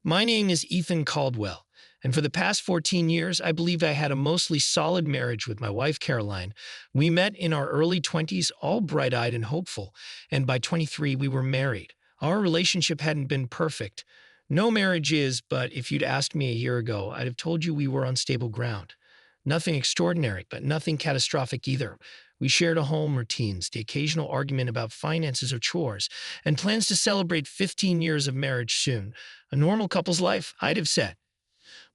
My name is Ethan Caldwell, and for the past 14 years, I believe I had a mostly solid marriage with my wife, Caroline. We met in our early 20s, all bright eyed and hopeful, and by 23, we were married. Our relationship hadn't been perfect. No marriage is, but if you'd asked me a year ago, I'd have told you we were on stable ground. Nothing extraordinary, but nothing catastrophic either. We shared a home, routines, the occasional argument about finances or chores, and plans to celebrate 15 years of marriage soon. A normal couple's life, I'd have said.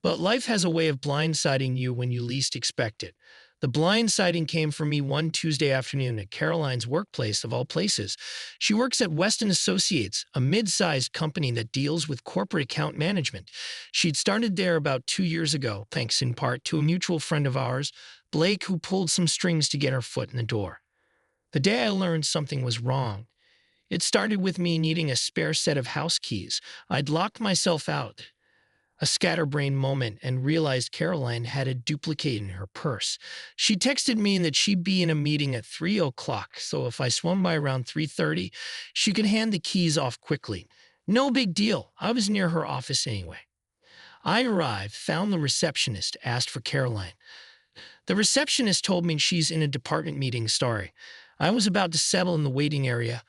But life has a way of blindsiding you when you least expect it. The blindsiding came for me one Tuesday afternoon at Caroline's workplace, of all places. She works at Weston Associates, a mid-sized company that deals with corporate account management. She'd started there about 2 years ago, thanks in part to a mutual friend of ours, Blake, who pulled some strings to get her foot in the door. The day I learned something was wrong, it started with me needing a spare set of house keys. I'd locked myself out, a scatterbrained moment, and realized Caroline had a duplicate in her purse. She texted me that she'd be in a meeting at 3 o'clock, so if I swung by around 3:30, she could hand the keys off quickly. No big deal. I was near her office anyway. I arrived, found the receptionist, asked for Caroline. The receptionist told me she's in a department meeting, sorry. I was about to settle in the waiting area,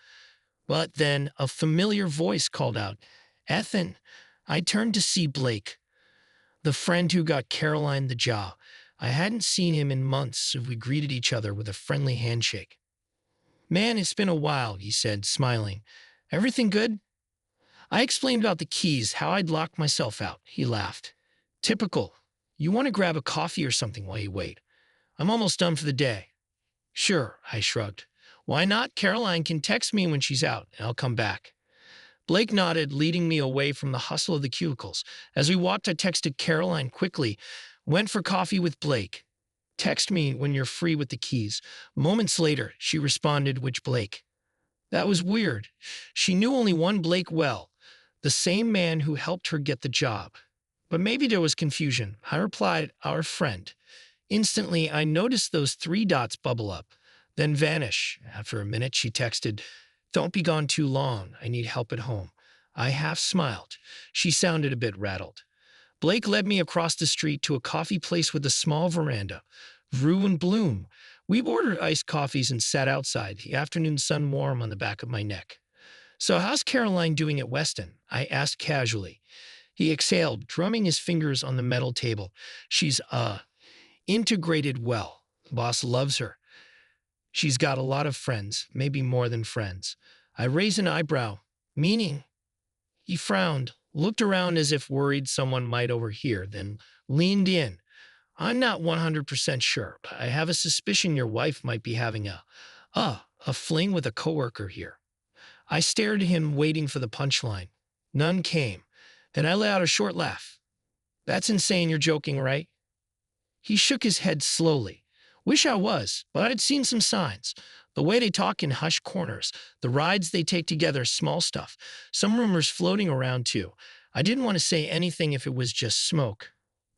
but then a familiar voice called out, "Ethan." I turned to see Blake, the friend who got Caroline the job. I hadn't seen him in months, so we greeted each other with a friendly handshake. "Man, it's been a while," he said, smiling. "Everything good?" I explained about the keys, how I'd locked myself out. He laughed. "Typical. You want to grab a coffee or something while you wait? I'm almost done for the day." "Sure," I shrugged. "Why not? Caroline can text me when she's out, and I'll come back." Blake nodded, leading me away from the hustle of the cubicles. As we walked, I texted Caroline quickly. "Went for coffee with Blake. Text me when you're free with the keys." Moments later, she responded, "Which Blake?" That was weird. She knew only one Blake well, the same man who helped her get the job. But maybe there was confusion. I replied, "Our friend." Instantly, I noticed those three dots bubble up, then vanish. After a minute, she texted, "Don't be gone too long. I need help at home." I half smiled. She sounded a bit rattled. Blake led me across the street to a coffee place with a small veranda. Brew and Bloom. We ordered iced coffees and sat outside, the afternoon sun warm on the back of my neck. "So how's Caroline doing at Weston?" I asked casually. He exhaled, drumming his fingers on the metal table. "She's, integrated well. Boss loves her. She's got a lot of friends, maybe more than friends." I raised an eyebrow. "Meaning?" He frowned, looked around as if worried someone might overhear, then leaned in. "I'm not 100% sure, but I have a suspicion your wife might be having a fling with a coworker here." I stared at him, waiting for the punchline. None came. Then I let out a short laugh. "That's insane, you're joking, right?" He shook his head slowly. "Wish I was, but I'd seen some signs. The way they talk in hushed corners, the rides they take together, small stuff. Some rumors floating around, too. I didn't want to say anything if it was just smoke.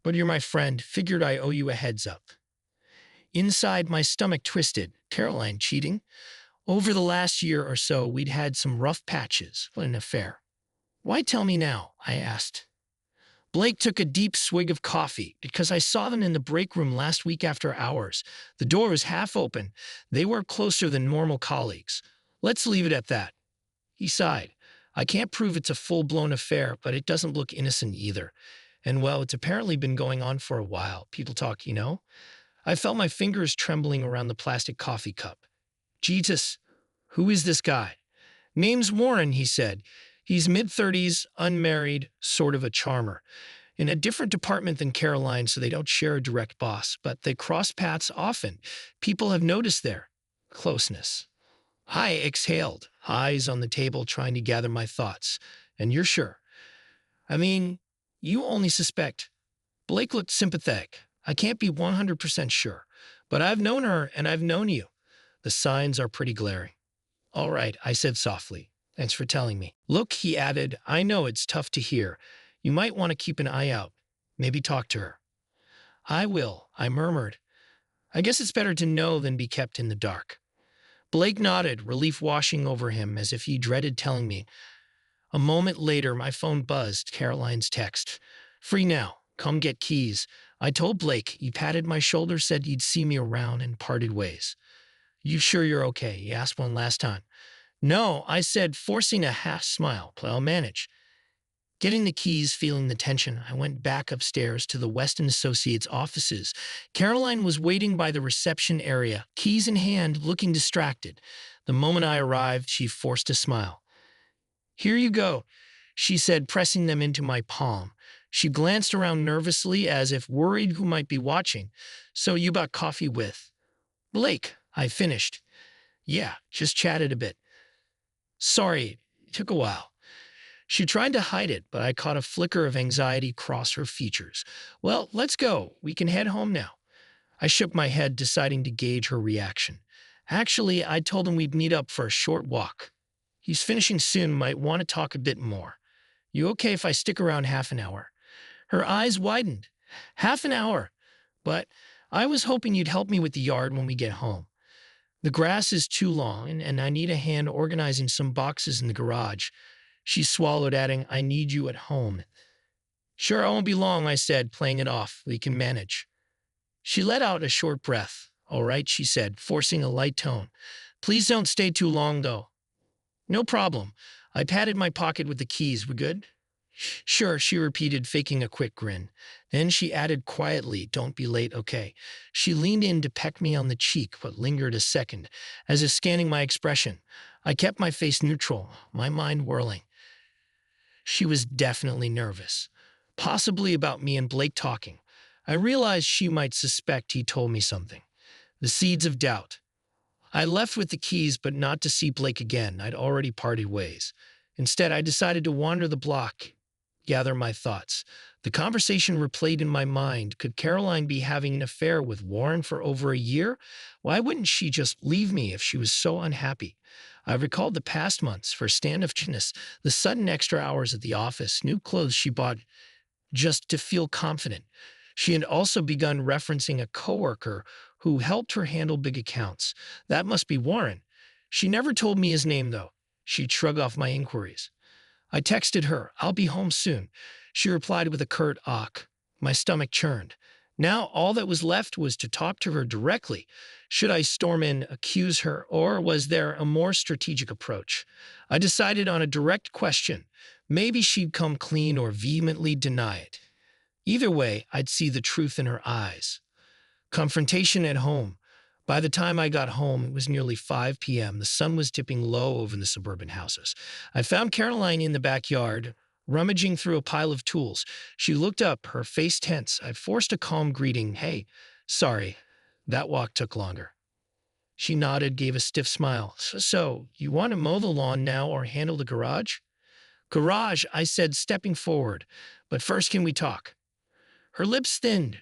But you're my friend, figured I owe you a heads up." Inside, my stomach twisted. Caroline cheating? Over the last year or so, we'd had some rough patches. What an affair. "Why tell me now?" I asked. Blake took a deep swig of coffee, "Because I saw them in the break room last week after hours. The door was half open. They were closer than normal colleagues. Let's leave it at that." He sighed. "I can't prove it's a full-blown affair, but it doesn't look innocent either. And, well, it's apparently been going on for a while. People talk, you know?" I felt my fingers trembling around the plastic coffee cup. "Jesus, who is this guy?" "Name's Warren," he said. "He's mid-30s, unmarried, sort of a charmer. In a different department than Caroline, so they don't share a direct boss, but they cross paths often. People have noticed their closeness." I exhaled, eyes on the table, trying to gather my thoughts. "And you're sure?" "I mean, you only suspect." Blake looked sympathetic. "I can't be 100% sure, but I've known her and I've known you. The signs are pretty glaring." "All right," I said softly. "Thanks for telling me." "Look," he added, "I know it's tough to hear. You might want to keep an eye out. Maybe talk to her." "I will," I murmured. "I guess it's better to know than be kept in the dark." Blake nodded, relief washing over him as if he dreaded telling me. A moment later, my phone buzzed. Caroline's text. Free now. Come get keys. I told Blake. He patted my shoulder, said he'd see me around, and parted ways. You sure you're okay? He asked one last time. No, I said, forcing a half smile. I'll manage. Getting the keys, feeling the tension, I went back upstairs to the Weston Associates offices. Caroline was waiting by the reception area, keys in hand, looking distracted. The moment I arrived, she forced a smile. Here you go, she said, pressing them into my palm. She glanced around nervously as if worried who might be watching. So you bought coffee with Blake, I finished. Yeah, just chatted a bit. Sorry, it took a while. She tried to hide it, but I caught a flicker of anxiety cross her features. Well, let's go. We can head home now. I shook my head, deciding to gauge her reaction. Actually, I told him we'd meet up for a short walk. He's finishing soon, might want to talk a bit more. You okay if I stick around half an hour? Her eyes widened. Half an hour? But I was hoping you'd help me with the yard when we get home. The grass is too long, and I need a hand organizing some boxes in the garage. She swallowed, adding, I need you at home. Sure, I won't be long, I said, playing it off. We can manage. She let out a short breath. All right, she said, forcing a light tone. Please don't stay too long, though. No problem. I patted my pocket with the keys. We good? Sure, she repeated, faking a quick grin. Then she added quietly, don't be late, okay? She leaned in to peck me on the cheek, but lingered a second, as if scanning my expression. I kept my face neutral, my mind whirling. She was definitely nervous, possibly about me and Blake talking. I realized she might suspect he told me something. The seeds of doubt. I left with the keys, but not to see Blake again. I'd already parted ways. Instead, I decided to wander the block, gather my thoughts. The conversation replayed in my mind. Could Caroline be having an affair with Warren for over a year? Why wouldn't she just leave me if she was so unhappy? I recalled the past months, her standoffishness, the sudden extra hours at the office, new clothes she bought just to feel confident. She had also begun referencing a coworker who helped her handle big accounts. That must be Warren. She never told me his name, though. She'd shrug off my inquiries. I texted her, I'll be home soon. She replied with a curt "Ach." My stomach churned. Now all that was left was to talk to her directly. Should I storm in, accuse her, or was there a more strategic approach? I decided on a direct question. Maybe she'd come clean or vehemently deny it. Either way, I'd see the truth in her eyes. Confrontation at home. By the time I got home, it was nearly 5 p.m. The sun was dipping low over the suburban houses. I found Caroline in the backyard, rummaging through a pile of tools. She looked up, her face tense. I forced a calm greeting. Hey, sorry, that walk took longer. She nodded, gave a stiff smile. So, you want to mow the lawn now or handle the garage? Garage, I said, stepping forward. But first, can we talk? Her lips thinned.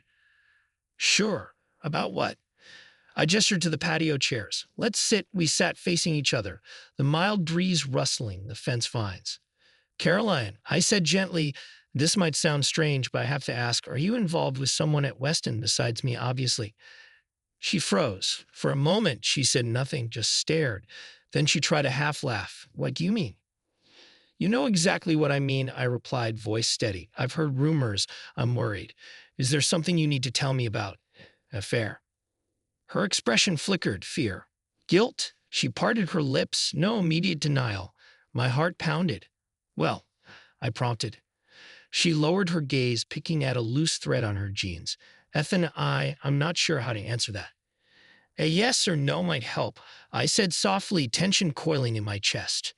Sure. About what? I gestured to the patio chairs. Let's sit. We sat facing each other, the mild breeze rustling the fence vines. Caroline, I said gently, this might sound strange, but I have to ask, are you involved with someone at Weston besides me, obviously? She froze. For a moment, she said nothing, just stared. Then she tried a half laugh. What do you mean? You know exactly what I mean, I replied, voice steady. I've heard rumors. I'm worried. Is there something you need to tell me about? Affair. Her expression flickered, fear. Guilt? She parted her lips, no immediate denial. My heart pounded. Well, I prompted. She lowered her gaze, picking at a loose thread on her jeans. I'm not sure how to answer that. A yes or no might help, I said softly, tension coiling in my chest.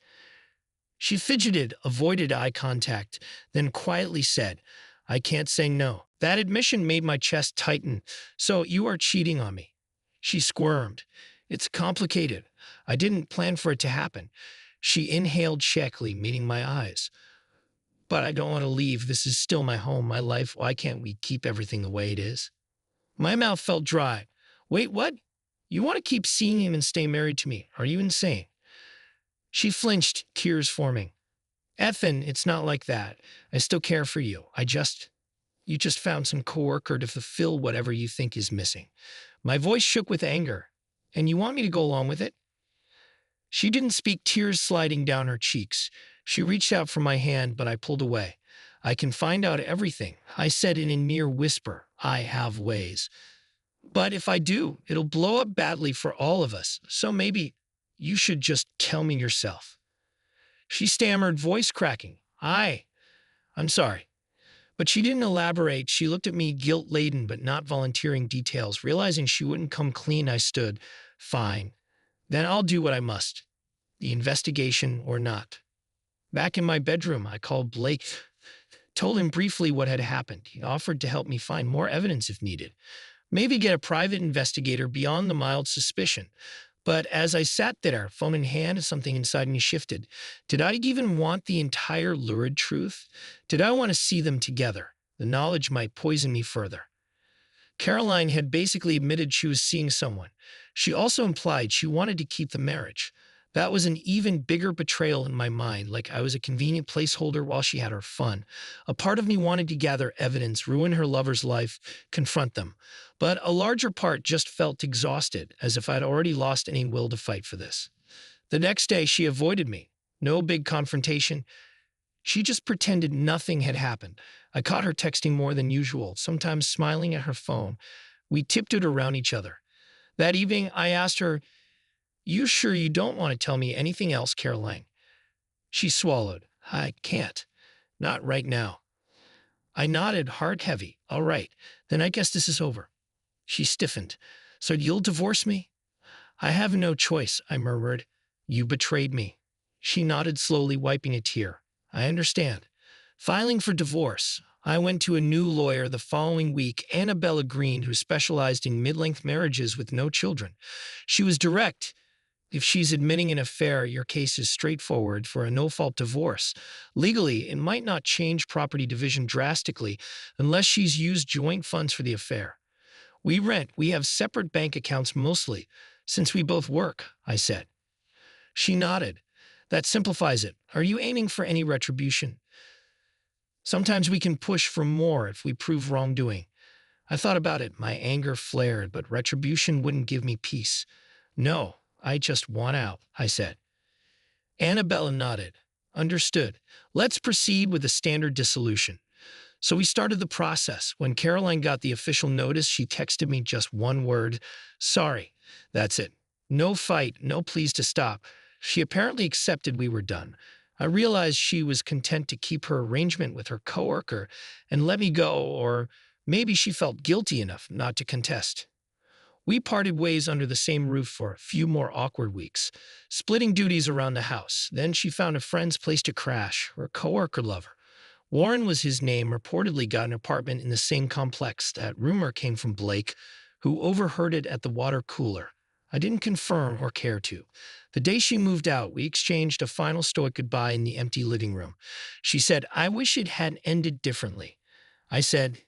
She fidgeted, avoided eye contact, then quietly said, I can't say no. That admission made my chest tighten. So you are cheating on me. She squirmed. It's complicated. I didn't plan for it to happen. She inhaled shakily, meeting my eyes. But I don't want to leave. This is still my home, my life. Why can't we keep everything the way it is? My mouth felt dry. Wait, what? You want to keep seeing him and stay married to me? Are you insane? She flinched, tears forming. Effin, it's not like that. I still care for you. You just found some coworker to fulfill whatever you think is missing. My voice shook with anger. And you want me to go along with it? She didn't speak, tears sliding down her cheeks. She reached out for my hand, but I pulled away. I can find out everything, I said in a near whisper. I have ways. But if I do, it'll blow up badly for all of us. So maybe you should just tell me yourself. She stammered, voice cracking. I'm sorry. But she didn't elaborate. She looked at me, guilt laden, but not volunteering details. Realizing she wouldn't come clean, I stood. Fine. Then I'll do what I must. The investigation or not. Back in my bedroom, I called Blake, told him briefly what had happened. He offered to help me find more evidence if needed. Maybe get a private investigator beyond the mild suspicion. But as I sat there, phone in hand, something inside me shifted. Did I even want the entire lurid truth? Did I want to see them together? The knowledge might poison me further. Caroline had basically admitted she was seeing someone. She also implied she wanted to keep the marriage. That was an even bigger betrayal in my mind, like I was a convenient placeholder while she had her fun. A part of me wanted to gather evidence, ruin her lover's life, confront them. But a larger part just felt exhausted, as if I'd already lost any will to fight for this. The next day, she avoided me. No big confrontation. She just pretended nothing had happened. I caught her texting more than usual, sometimes smiling at her phone. We tiptoed around each other. That evening, I asked her, "You sure you don't want to tell me anything else, Caroline?" She swallowed. "I can't. Not right now." I nodded, heart heavy. "All right, then I guess this is over." She stiffened. "So you'll divorce me?" "I have no choice," I murmured. "You betrayed me." She nodded slowly, wiping a tear. "I understand." Filing for divorce, I went to a new lawyer the following week, Annabella Green, who specialized in mid-length marriages with no children. She was direct. If she's admitting an affair, your case is straightforward for a no-fault divorce. Legally, it might not change property division drastically unless she's used joint funds for the affair. "We rent. We have separate bank accounts mostly, since we both work," I said. She nodded. "That simplifies it. Are you aiming for any retribution?" "Sometimes we can push for more if we prove wrongdoing." I thought about it. My anger flared, but retribution wouldn't give me peace. "No, I just want out," I said. Annabella nodded. "Understood. Let's proceed with the standard dissolution." So we started the process. When Caroline got the official notice, she texted me just one word: "Sorry." That's it. No fight, no pleas to stop. She apparently accepted we were done. I realized she was content to keep her arrangement with her coworker and let me go, or maybe she felt guilty enough not to contest. We parted ways under the same roof for a few more awkward weeks, splitting duties around the house. Then she found a friend's place to crash, her coworker lover. Warren was his name, reportedly got an apartment in the same complex. That rumor came from Blake, who overheard it at the water cooler. I didn't confirm or care to. The day she moved out, we exchanged a final stoic goodbye in the empty living room. She said, "I wish it had ended differently." I said,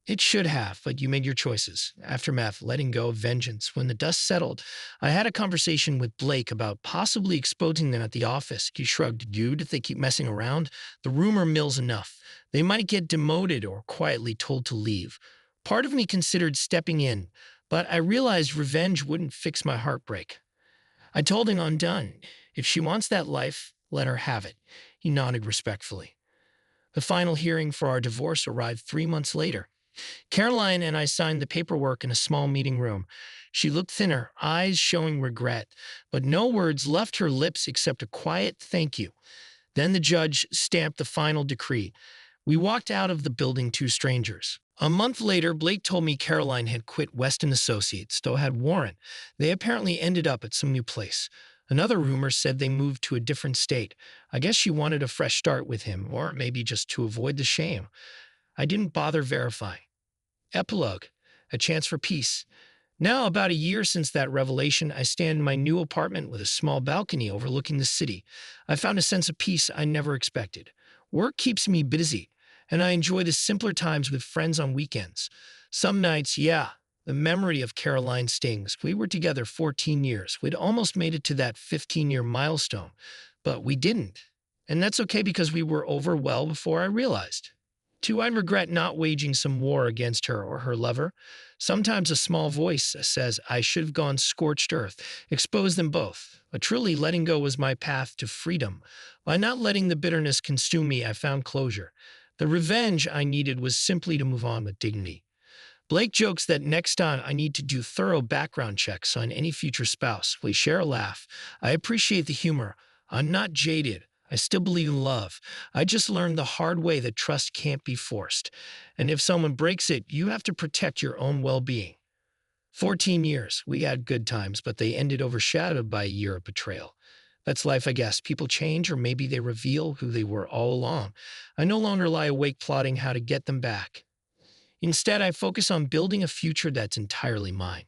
"It should have, but you made your choices." Aftermath, letting go of vengeance. When the dust settled, I had a conversation with Blake about possibly exposing them at the office. He shrugged. "Dude, if they keep messing around, the rumor mill's enough. They might get demoted or quietly told to leave." Part of me considered stepping in, but I realized revenge wouldn't fix my heartbreak. I told him I'm done. If she wants that life, let her have it. He nodded respectfully. The final hearing for our divorce arrived 3 months later. Caroline and I signed the paperwork in a small meeting room. She looked thinner, eyes showing regret, but no words left her lips except a quiet thank you. Then the judge stamped the final decree. We walked out of the building, two strangers. A month later, Blake told me Caroline had quit Weston Associates, though had Warren. They apparently ended up at some new place. Another rumor said they moved to a different state. I guess she wanted a fresh start with him, or maybe just to avoid the shame. I didn't bother verifying. Epilogue: a chance for peace. Now, about a year since that revelation, I stand in my new apartment with a small balcony overlooking the city. I found a sense of peace I never expected. Work keeps me busy, and I enjoy the simpler times with friends on weekends. Some nights, yeah, the memory of Caroline stings. We were together 14 years. We'd almost made it to that 15-year milestone, but we didn't. And that's okay because we were over well before I realized. Do I regret not waging some war against her or her lover? Sometimes a small voice says I should have gone scorched earth, exposed them both. But truly, letting go was my path to freedom. By not letting the bitterness consume me, I found closure. The revenge I needed was simply to move on with dignity. Blake jokes that next time I need to do thorough background checks on any future spouse. We share a laugh. I appreciate the humor. I'm not jaded. I still believe in love. I just learned the hard way that trust can't be forced. And if someone breaks it, you have to protect your own well being. 14 years. We had good times, but they ended overshadowed by a year of betrayal. That's life, I guess. People change, or maybe they reveal who they were all along. I no longer lie awake plotting how to get them back. Instead, I focus on building a future that's entirely mine.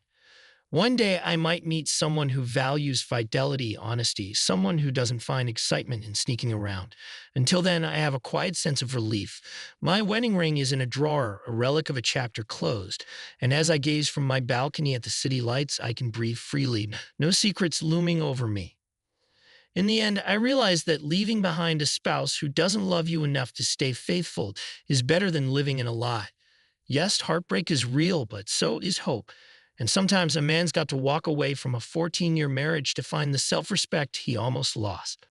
One day, I might meet someone who values fidelity, honesty, someone who doesn't find excitement in sneaking around. Until then, I have a quiet sense of relief. My wedding ring is in a drawer, a relic of a chapter closed. And as I gaze from my balcony at the city lights, I can breathe freely, no secrets looming over me. In the end, I realize that leaving behind a spouse who doesn't love you enough to stay faithful is better than living in a lie. Yes, heartbreak is real, but so is hope. And sometimes a man's got to walk away from a 14-year marriage to find the self respect he almost lost.